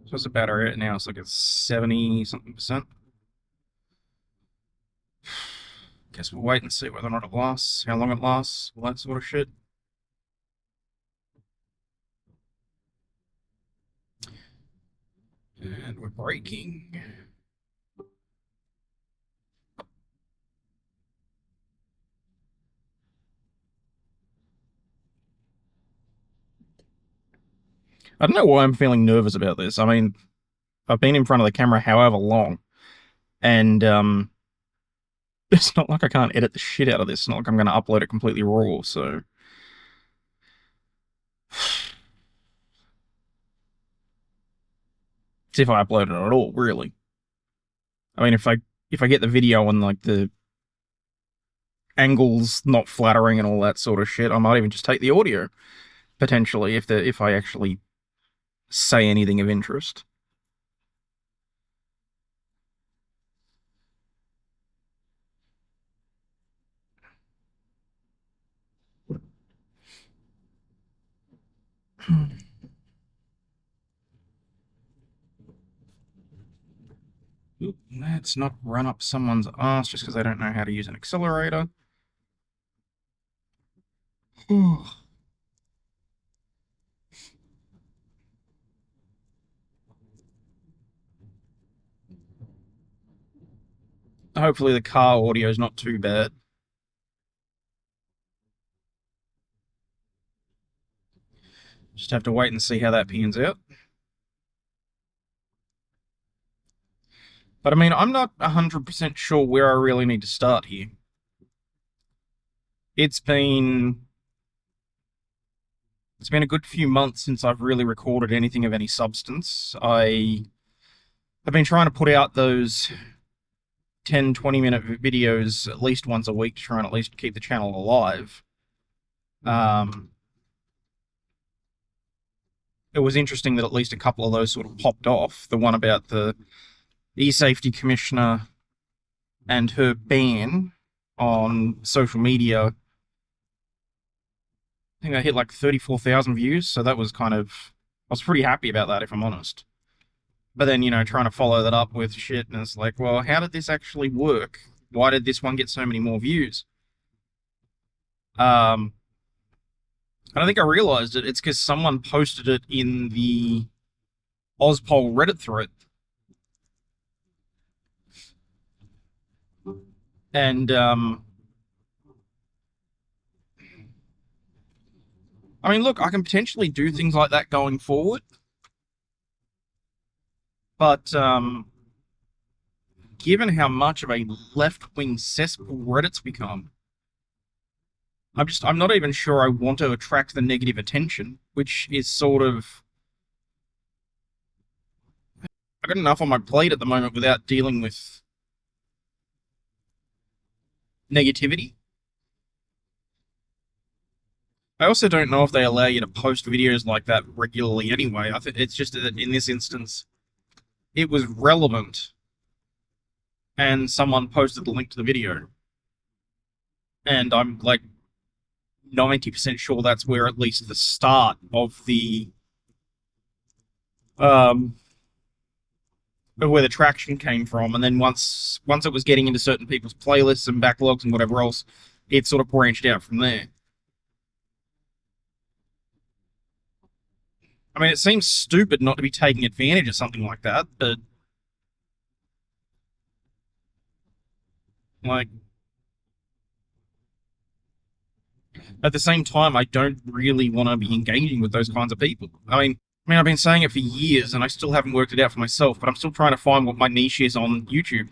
So what's the battery right now? It's like at 70 something percent. Guess we'll wait and see whether or not it lasts, how long it lasts, all that sort of shit. And we're braking. I don't know why I'm feeling nervous about this. I mean, I've been in front of the camera however long, and it's not like I can't edit the shit out of this. It's not like I'm going to upload it completely raw, so... See if I upload it at all, really. I mean, if I get the video and, like, the angles not flattering and all that sort of shit, I might even just take the audio, potentially, if I actually say anything of interest. Oop, let's not run up someone's ass just because they don't know how to use an accelerator. Hopefully the car audio is not too bad. Just have to wait and see how that pans out. But I mean, I'm not 100% sure where I really need to start here. It's been a good few months since I've really recorded anything of any substance. I have been trying to put out those 10, 20-minute videos at least once a week to try and at least keep the channel alive. It was interesting that at least a couple of those sort of popped off. The one about the e-safety commissioner and her ban on social media. I think I hit like 34,000 views, so that was I was pretty happy about that, if I'm honest. But then, trying to follow that up with shit, and it's like, well, how did this actually work? Why did this one get so many more views? And I think I realized it. It's because someone posted it in the Ozpol Reddit thread. And, I mean, look, I can potentially do things like that going forward. But, given how much of a left-wing cesspool Reddit's become, I'm not even sure I want to attract the negative attention, which is sort of... I've got enough on my plate at the moment without dealing with negativity. I also don't know if they allow you to post videos like that regularly anyway. I think it's just that in this instance, it was relevant, and someone posted the link to the video. And I'm like 90% sure that's where at least the start of the where the traction came from, and then once it was getting into certain people's playlists and backlogs and whatever else, it sort of branched out from there. I mean, it seems stupid not to be taking advantage of something like that, but like at the same time, I don't really want to be engaging with those kinds of people. I mean, I've been saying it for years, and I still haven't worked it out for myself, but I'm still trying to find what my niche is on YouTube.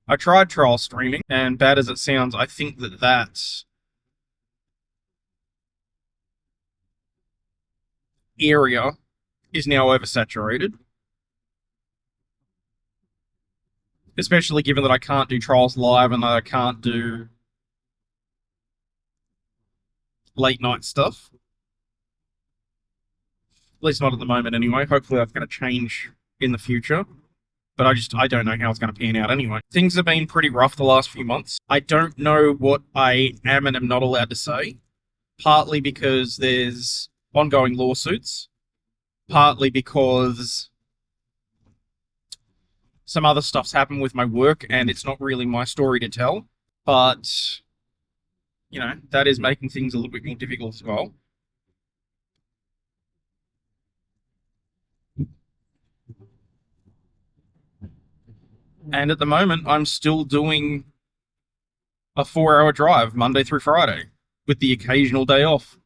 I tried trial streaming, and bad as it sounds, I think that area is now oversaturated. Especially given that I can't do trials live and that I can't do late night stuff. At least not at the moment anyway. Hopefully that's going to change in the future. But I don't know how it's going to pan out anyway. Things have been pretty rough the last few months. I don't know what I am and am not allowed to say. Partly because there's ongoing lawsuits. partly because some other stuff's happened with my work and it's not really my story to tell. But, that is making things a little bit more difficult as well. And at the moment, I'm still doing a 4-hour drive Monday through Friday with the occasional day off.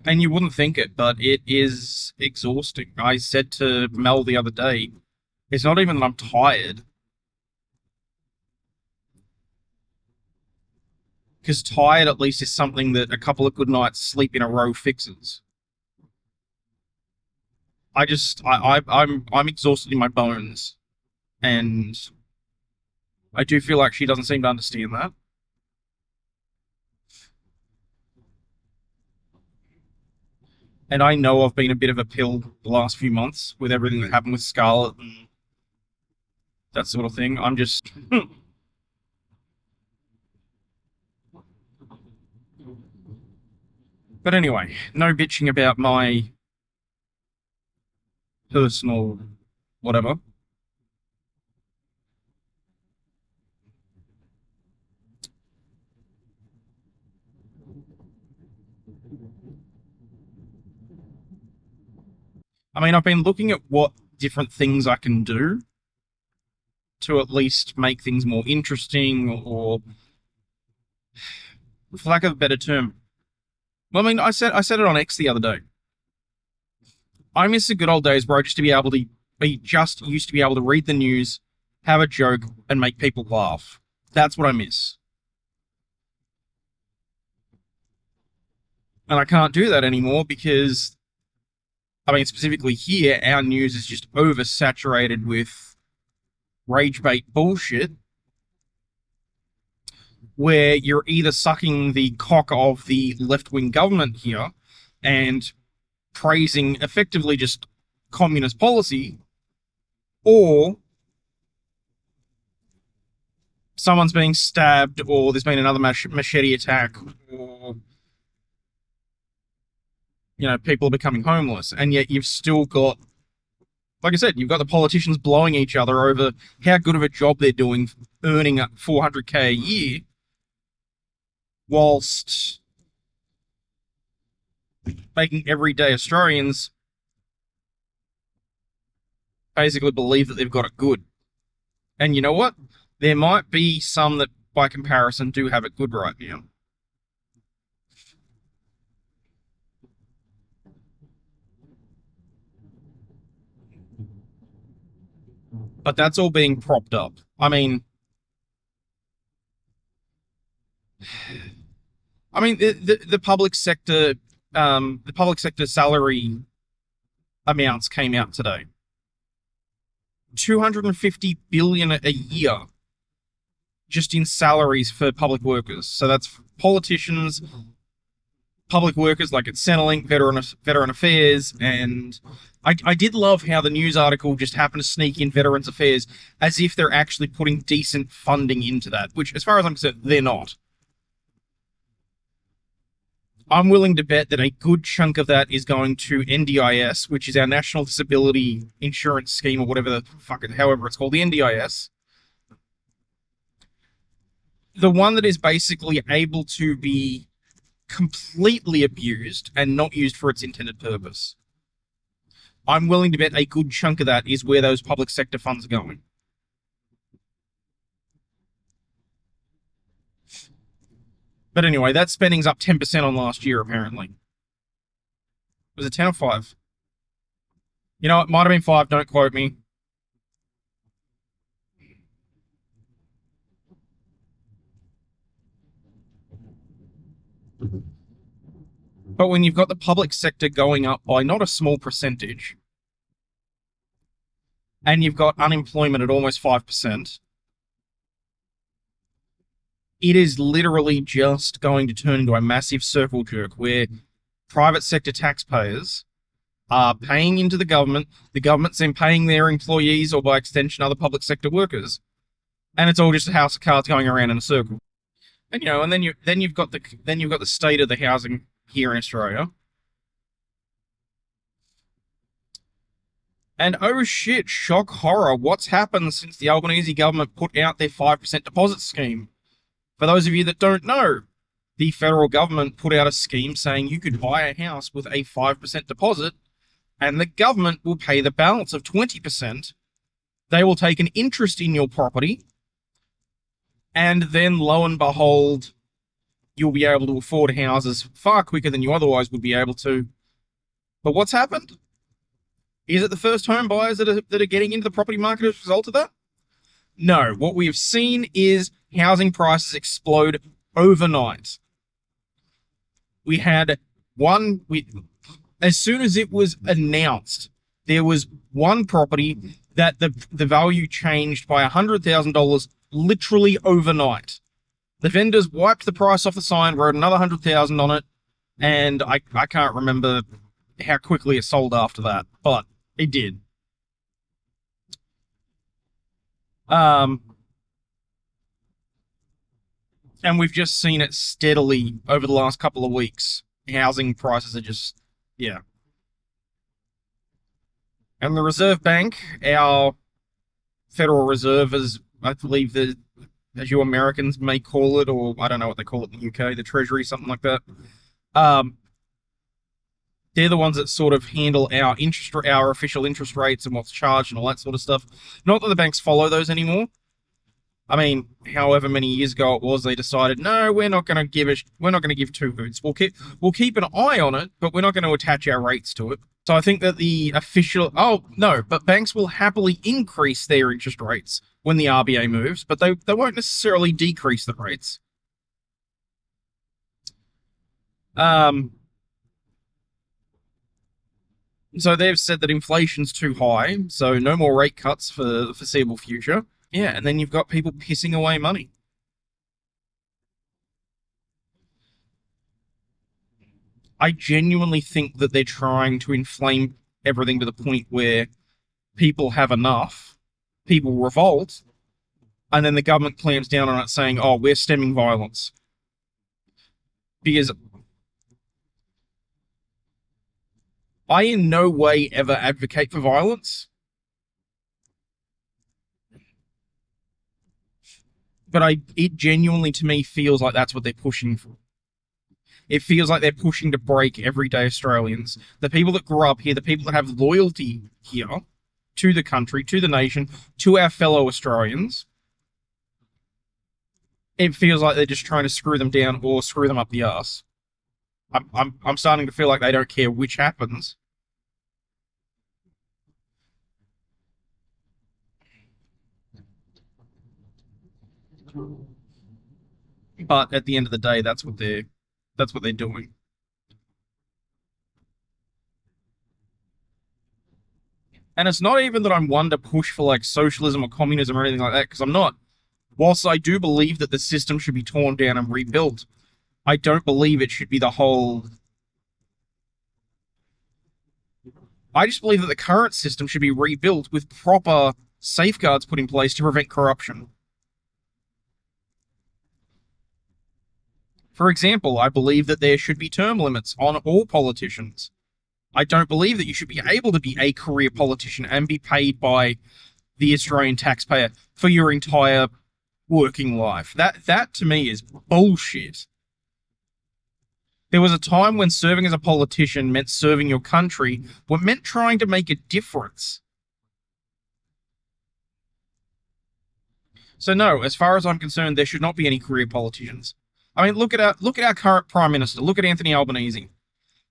And you wouldn't think it, but it is exhausting. I said to Mel the other day, it's not even that I'm tired, because tired at least is something that a couple of good nights sleep in a row fixes. I'm exhausted in my bones, and I do feel like she doesn't seem to understand that. And I know I've been a bit of a pill the last few months with everything that happened with Scarlett and that sort of thing. I'm just. But anyway, no bitching about my personal whatever. I mean, I've been looking at what different things I can do to at least make things more interesting, or, for lack of a better term. Well, I mean, I said it on X the other day. I miss the good old days where I just used to be able to read the news, have a joke, and make people laugh. That's what I miss. And I can't do that anymore because, I mean, specifically here, our news is just oversaturated with rage bait bullshit where you're either sucking the cock of the left-wing government here and praising effectively just communist policy, or someone's being stabbed, or there's been another machete attack, or people are becoming homeless, and yet you've still got, like I said, you've got the politicians blowing each other over how good of a job they're doing, earning $400K a year, whilst making everyday Australians basically believe that they've got it good. And you know what? There might be some that, by comparison, do have it good right now. But that's all being propped up. I mean, the public sector, salary amounts came out today. 250 billion a year just in salaries for public workers. So that's politicians, public workers like at Centrelink, Veteran Affairs, and I did love how the news article just happened to sneak in Veterans Affairs as if they're actually putting decent funding into that, which, as far as I'm concerned, they're not. I'm willing to bet that a good chunk of that is going to NDIS, which is our National Disability Insurance Scheme, or whatever the fuck it, however it's called, the NDIS. The one that is basically able to be completely abused and not used for its intended purpose. I'm willing to bet a good chunk of that is where those public sector funds are going. But anyway, that spending's up 10% on last year, apparently. Was it 10 or 5? You know, it might have been 5, don't quote me. But when you've got the public sector going up by not a small percentage, and you've got unemployment at almost 5%, it is literally just going to turn into a massive circle jerk where private sector taxpayers are paying into the government's then paying their employees, or by extension other public sector workers, and it's all just a house of cards going around in a circle. And and then you've got the state of the housing here in Australia. And oh shit, shock horror, what's happened since the Albanese government put out their 5% deposit scheme? For those of you that don't know, the federal government put out a scheme saying you could buy a house with a 5% deposit and the government will pay the balance of 20%. They will take an interest in your property, and then lo and behold, you'll be able to afford houses far quicker than you otherwise would be able to. But what's happened? Is it the first home buyers that are getting into the property market as a result of that? No. What we have seen is housing prices explode overnight. We had as soon as it was announced, there was one property that the value changed by $100,000 literally overnight. The vendors wiped the price off the sign, wrote another $100,000 on it, and I can't remember how quickly it sold after that, but it did. And we've just seen it steadily over the last couple of weeks. Housing prices are just, yeah. And the Reserve Bank, our Federal Reserve, I believe as you Americans may call it, or I don't know what they call it in the UK, the Treasury, something like that. They're the ones that sort of handle our official interest rates and what's charged and all that sort of stuff. Not that the banks follow those anymore. I mean, however many years ago it was, they decided, no, we're not going to give two hoots. We'll keep an eye on it, but we're not going to attach our rates to it. So I think that but banks will happily increase their interest rates when the RBA moves, but they won't necessarily decrease the rates. So they've said that inflation's too high, so no more rate cuts for the foreseeable future. Yeah, and then you've got people pissing away money. I genuinely think that they're trying to inflame everything to the point where people have enough, people revolt, and then the government clamps down on it saying, oh, we're stemming violence. Because I in no way ever advocate for violence. But it genuinely, to me, feels like that's what they're pushing for. It feels like they're pushing to break everyday Australians. The people that grew up here, the people that have loyalty here to the country, to the nation, to our fellow Australians. It feels like they're just trying to screw them down or screw them up the arse. I'm starting to feel like they don't care which happens. But at the end of the day, that's what they're doing. And it's not even that I'm one to push for like socialism or communism or anything like that, because I'm not. Whilst I do believe that the system should be torn down and rebuilt, I don't believe it should be the whole. I just believe that the current system should be rebuilt with proper safeguards put in place to prevent corruption. For example, I believe that there should be term limits on all politicians. I don't believe that you should be able to be a career politician and be paid by the Australian taxpayer for your entire working life. That to me is bullshit. There was a time when serving as a politician meant serving your country, what meant trying to make a difference. So no, as far as I'm concerned, there should not be any career politicians. I mean, look at our current Prime Minister. Look at Anthony Albanese.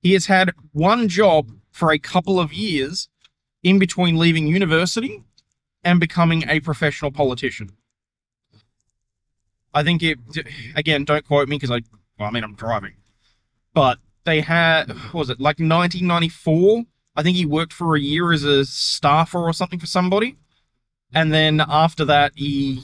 He has had one job for a couple of years in between leaving university and becoming a professional politician. I think again, don't quote me because I'm driving. But they had, what was it, like 1994? I think he worked for a year as a staffer or something for somebody. And then after that, it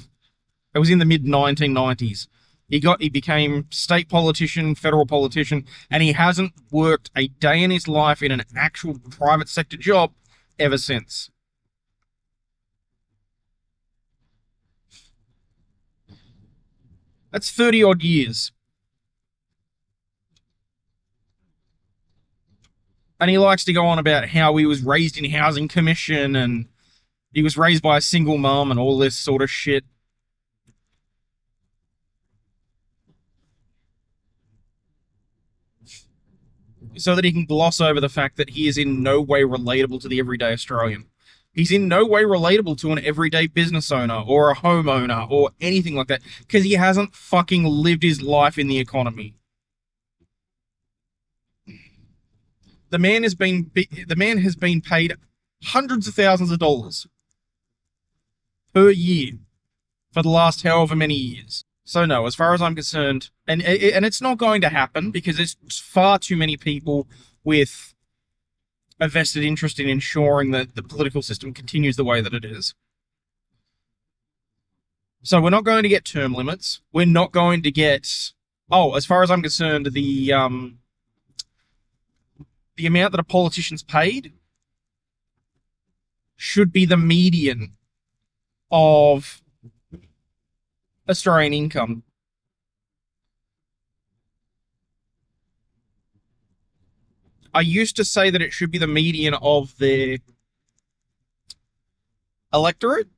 was in the mid-1990s. He became state politician, federal politician, and he hasn't worked a day in his life in an actual private sector job ever since. That's 30 odd years. And he likes to go on about how he was raised in housing commission and he was raised by a single mum and all this sort of shit. So that he can gloss over the fact that he is in no way relatable to the everyday Australian. He's in no way relatable to an everyday business owner or a homeowner or anything like that because he hasn't fucking lived his life in the economy. The man has been paid hundreds of thousands of dollars per year for the last however many years. So no, as far as I'm concerned, and it's not going to happen because there's far too many people with a vested interest in ensuring that the political system continues the way that it is. So we're not going to get term limits. We're not going to get, as far as I'm concerned, the amount that a politician's paid should be the median of Australian income. I used to say that it should be the median of the electorate.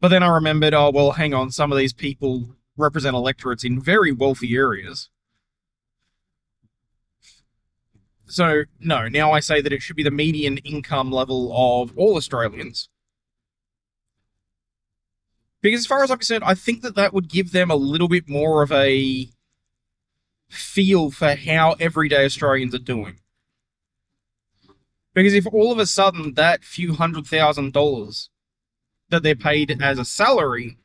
But then I remembered, hang on, some of these people represent electorates in very wealthy areas. So, no, now I say that it should be the median income level of all Australians. Because as far as I'm concerned, I think that would give them a little bit more of a feel for how everyday Australians are doing. Because if all of a sudden that few $100,000 that they're paid as a salary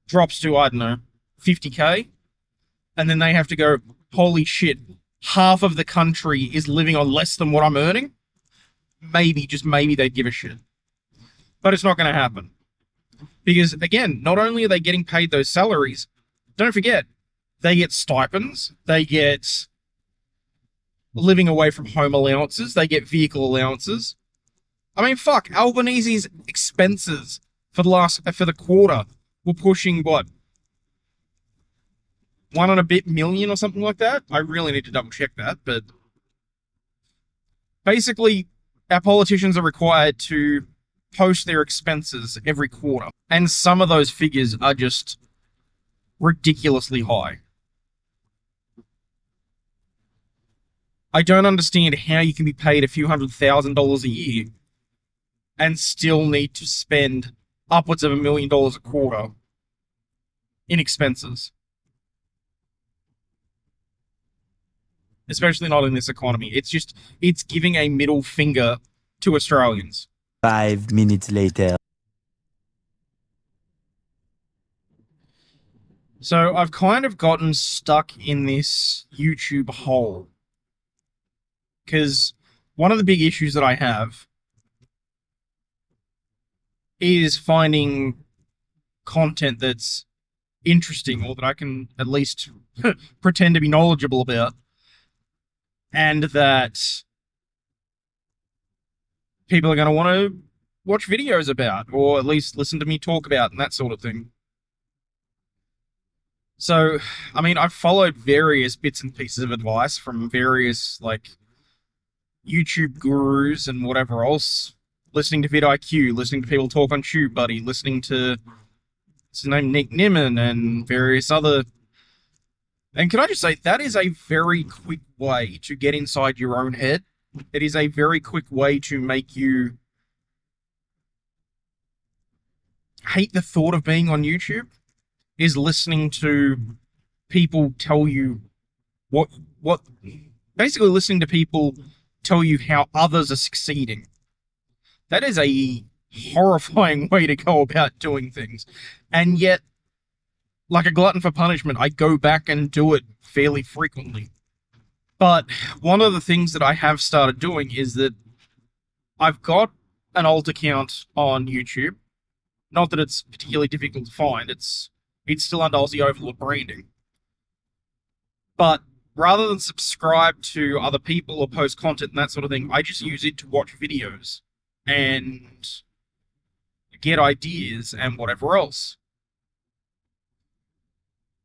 drops to, I don't know, 50K, and then they have to go, holy shit, half of the country is living on less than what I'm earning, maybe, just maybe they'd give a shit. But it's not going to happen. Because, again, not only are they getting paid those salaries, don't forget, they get stipends, they get living away from home allowances, they get vehicle allowances. I mean, fuck, Albanese's expenses for the quarter were pushing, what, $1 and a bit million or something like that? I really need to double check that, but basically, our politicians are required to post their expenses every quarter. And some of those figures are just ridiculously high. I don't understand how you can be paid a few $100,000 a year and still need to spend upwards of $1 million a quarter in expenses. Especially not in this economy. It's giving a middle finger to Australians. 5 minutes later. So I've kind of gotten stuck in this YouTube hole. Because one of the big issues that I have is finding content that's interesting or that I can at least pretend to be knowledgeable about. And that people are going to want to watch videos about, or at least listen to me talk about, and that sort of thing. So, I mean, I've followed various bits and pieces of advice from various, YouTube gurus and whatever else. Listening to vidIQ, listening to people talk on TubeBuddy, listening to, what's his name, Nick Nimmin, and various other... And can I just say, that is a very quick way to get inside your own head. It is a very quick way to make you hate the thought of being on YouTube, is listening to people tell you basically listening to people tell you how others are succeeding. That is a horrifying way to go about doing things. And yet, like a glutton for punishment, I go back and do it fairly frequently. But one of the things that I have started doing is that I've got an alt account on YouTube. Not that it's particularly difficult to find. It's still under Aussie Overlaw'd branding. But rather than subscribe to other people or post content and that sort of thing, I just use it to watch videos and get ideas and whatever else.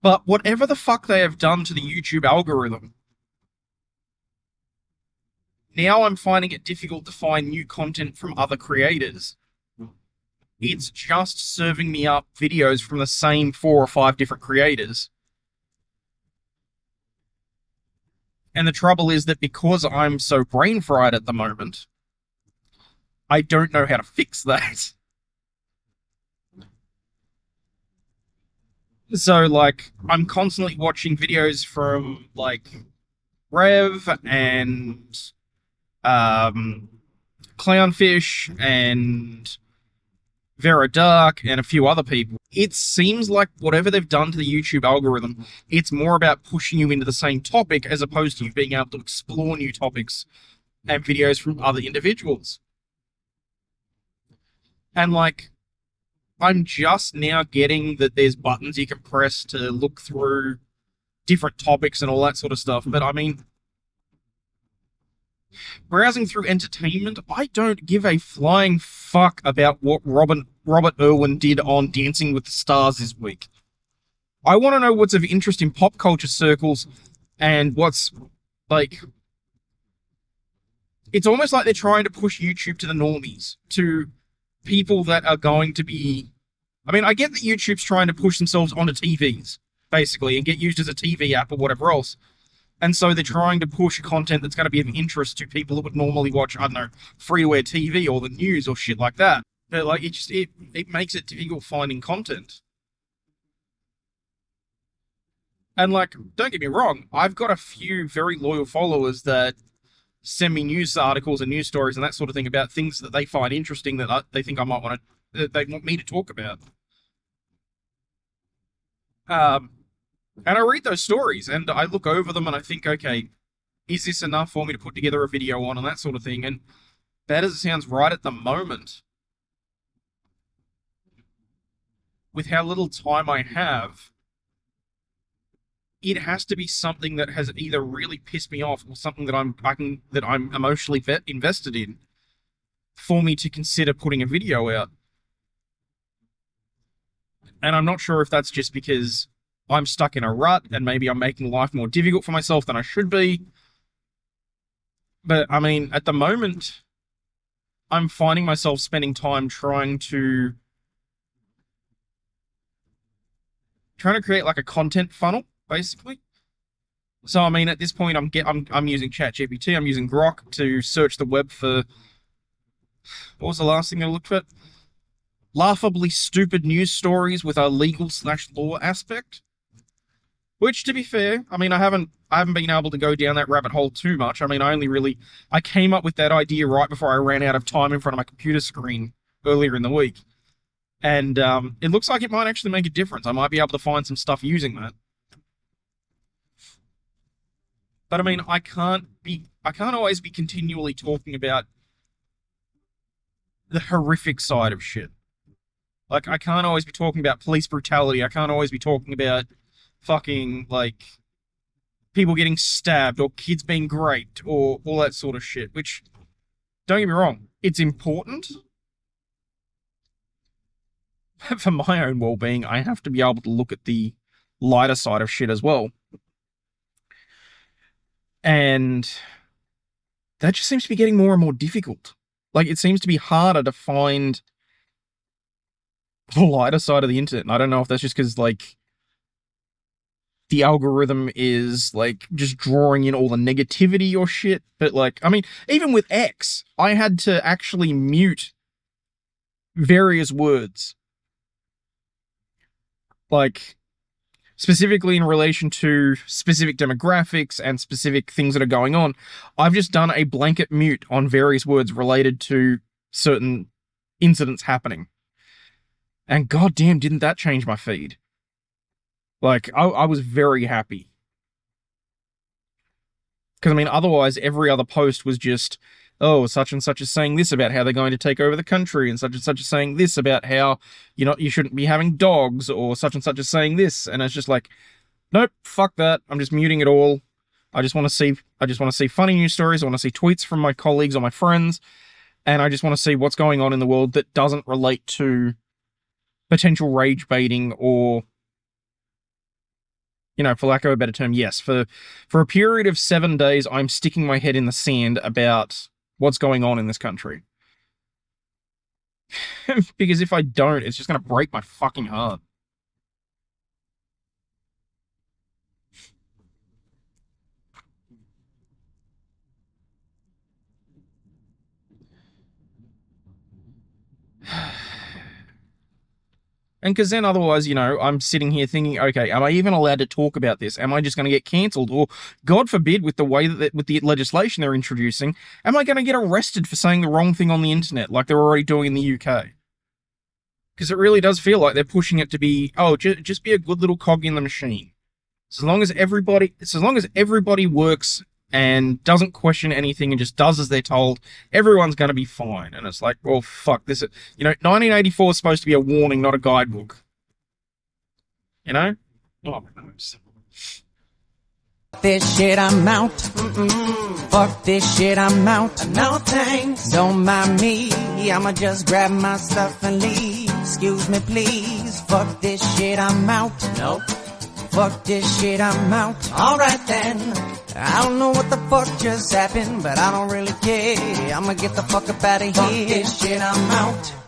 But whatever the fuck they have done to the YouTube algorithm, now I'm finding it difficult to find new content from other creators. It's just serving me up videos from the same 4 or 5 different creators. And the trouble is that because I'm so brain fried at the moment, I don't know how to fix that. So, like, I'm constantly watching videos from, like, Rev and um, Clownfish and Vera Dark and a few other people. It seems like whatever they've done to the YouTube algorithm, it's more about pushing you into the same topic as opposed to you being able to explore new topics and videos from other individuals. And like, I'm just now getting that there's buttons you can press to look through different topics and all that sort of stuff. But I mean, browsing through entertainment, I don't give a flying fuck about what Robert Irwin did on Dancing with the Stars this week. I want to know what's of interest in pop culture circles and what's, like... It's almost like they're trying to push YouTube to the normies, to people that are going to be... I mean, I get that YouTube's trying to push themselves onto TVs, basically, and get used as a TV app or whatever else. And so they're trying to push content that's going to be of interest to people that would normally watch, I don't know, free-to-air TV or the news or shit like that. But, like, it makes it difficult finding content. And, like, don't get me wrong, I've got a few very loyal followers that send me news articles and news stories and that sort of thing about things that they find interesting that they think I might want to, that they want me to talk about. And I read those stories and I look over them and I think, okay, is this enough for me to put together a video on and that sort of thing? And bad as it sounds right at the moment, with how little time I have, it has to be something that has either really pissed me off or something that I'm emotionally invested in for me to consider putting a video out. And I'm not sure if that's just because I'm stuck in a rut and maybe I'm making life more difficult for myself than I should be. But I mean, at the moment, I'm finding myself spending time trying to create like a content funnel, basically. So I mean, at this point, I'm using ChatGPT, I'm using Grok to search the web for, what was the last thing I looked at? Laughably stupid news stories with a legal/law aspect. Which, to be fair, I mean, I haven't been able to go down that rabbit hole too much. I mean, I came up with that idea right before I ran out of time in front of my computer screen earlier in the week. And it looks like it might actually make a difference. I might be able to find some stuff using that. But I mean, I can't always be continually talking about the horrific side of shit. Like, I can't always be talking about police brutality. I can't always be talking about fucking, like, people getting stabbed or kids being raped or all that sort of shit, which, don't get me wrong, it's important. But for my own well-being, I have to be able to look at the lighter side of shit as well. And that just seems to be getting more and more difficult. Like, it seems to be harder to find the lighter side of the internet. And I don't know if that's just because, like, the algorithm is, like, just drawing in all the negativity or shit. But, like, I mean, even with X, I had to actually mute various words. Like, specifically in relation to specific demographics and specific things that are going on, I've just done a blanket mute on various words related to certain incidents happening. And goddamn, didn't that change my feed. Like, I was very happy. Because, I mean, otherwise, every other post was just, oh, such and such is saying this about how they're going to take over the country, and such is saying this about how, you shouldn't be having dogs, or such and such is saying this, and it's just like, nope, fuck that. I'm just muting it all. I just want to see funny news stories. I want to see tweets from my colleagues or my friends, and I just want to see what's going on in the world that doesn't relate to potential rage baiting or You know, for lack of a better term, yes. For a period of 7 days, I'm sticking my head in the sand about what's going on in this country. Because if I don't, it's just going to break my fucking heart. And because then otherwise, you know, I'm sitting here thinking, okay, am I even allowed to talk about this? Am I just going to get cancelled? Or, God forbid, with the way that with the legislation they're introducing, am I going to get arrested for saying the wrong thing on the internet like they're already doing in the UK? Because it really does feel like they're pushing it to be, oh, just be a good little cog in the machine. So long as everybody works and doesn't question anything and just does as they're told, everyone's going to be fine. And it's like, well, fuck this. You know, 1984 is supposed to be a warning, not a guidebook. You know? Oh, my nose. This shit, I'm out. Fuck this shit, I'm out. No thanks. Don't mind me. I'ma just grab my stuff and leave. Excuse me, please. Fuck this shit, I'm out. Nope. Fuck this shit, I'm out. Alright then. I don't know what the fuck just happened, but I don't really care. I'ma get the fuck up out of here. Fuck this shit, I'm out.